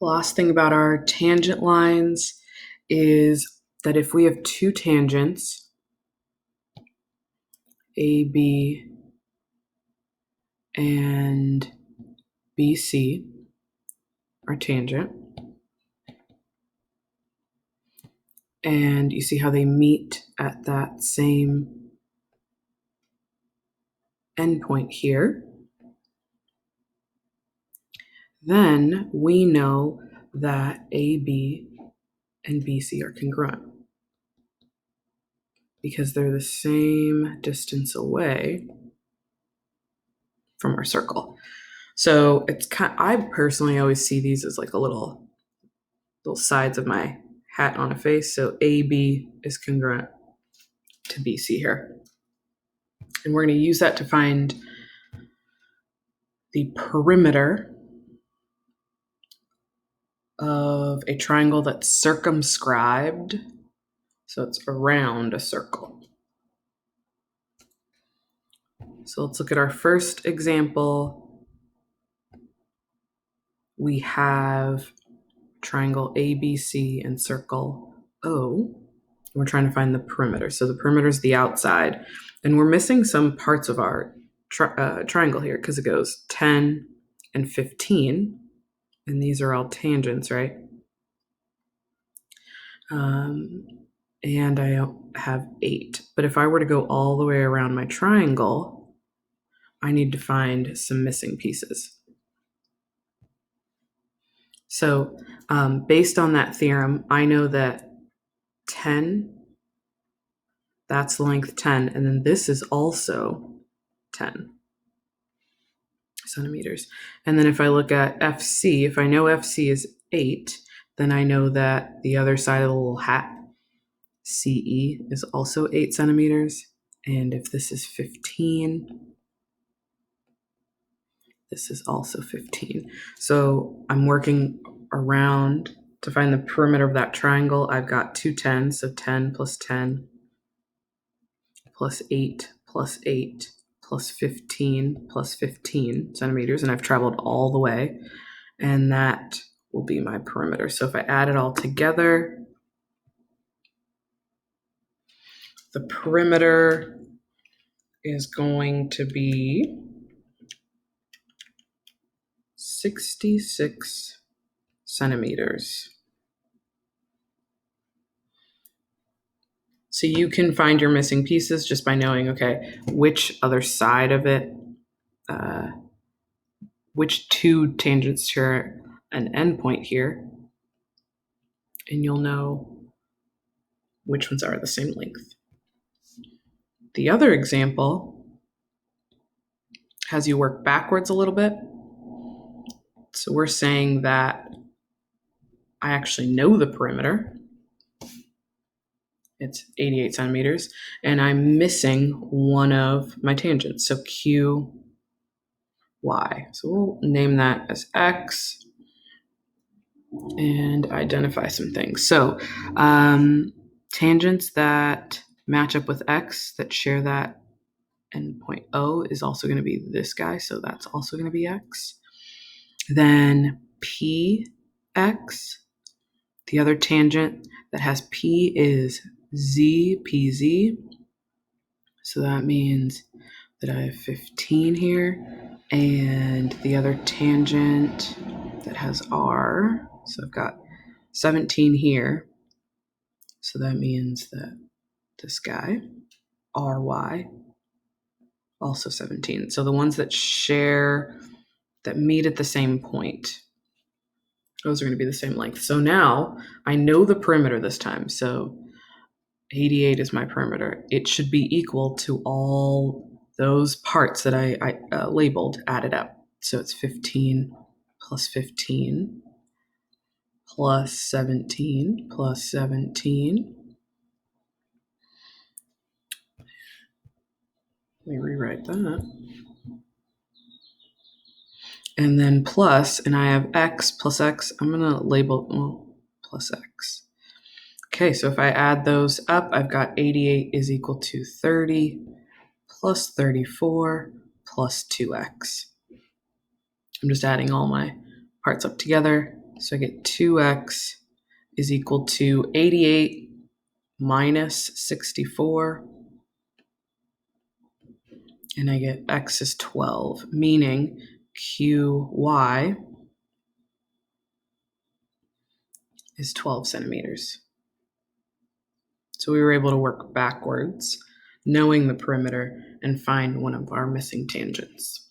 The last thing about our tangent lines is that if we have two tangents, AB and BC are tangent, and you see how they meet at that same endpoint here, then we know that AB and BC are congruent because they're the same distance away from our circle. So it's I personally always see these as like a little sides of my hat on a face. So AB is congruent to BC here. And we're going to use that to find the perimeter of a triangle that's circumscribed. So it's around a circle. So let's look at our first example. We have triangle ABC and circle O. We're trying to find the perimeter. So the perimeter is the outside. And we're missing some parts of our triangle here because it goes 10 and 15. And these are all tangents, right? And I have 8. But if I were to go all the way around my triangle, I need to find some missing pieces. So based on that theorem, I know that 10, that's length 10, and then this is also 10 centimeters. And then if I look at FC, if I know FC is 8, then I know that the other side of the little hat, CE, is also 8 centimeters. And if this is 15, this is also 15. So I'm working around to find the perimeter of that triangle. I've got two 10s, so 10 plus 10 plus 8 plus 8 plus 15 plus 15 centimeters, and I've traveled all the way, and that will be my perimeter. So if I add it all together, the perimeter is going to be 66 centimeters. So you can find your missing pieces just by knowing, okay, which other side of it, which two tangents share an endpoint here, and you'll know which ones are the same length. The other example has you work backwards a little bit. So we're saying that I actually know the perimeter. It's 88 centimeters, and I'm missing one of my tangents. So Q, Y. So we'll name that as X and identify some things. So tangents that match up with X that share that endpoint O is also going to be this guy. So that's also going to be X. Then PX, the other tangent that has P is ZPZ. So that means that I have 15 here. And the other tangent that has R, so I've got 17 here. So that means that this guy, RY, also 17. So the ones that meet at the same point, those are going to be the same length. So now I know the perimeter this time. So 88 is my perimeter. It should be equal to all those parts that I labeled added up. So it's 15 plus 15 plus 17 plus 17. Let me rewrite that. And then plus, and I have X plus X. I'm going to label plus X. Okay, so if I add those up, I've got 88 is equal to 30 plus 34 plus 2X. I'm just adding all my parts up together. So I get 2x is equal to 88 minus 64. And I get x is 12, meaning QY is 12 centimeters. So we were able to work backwards, knowing the perimeter, and find one of our missing tangents.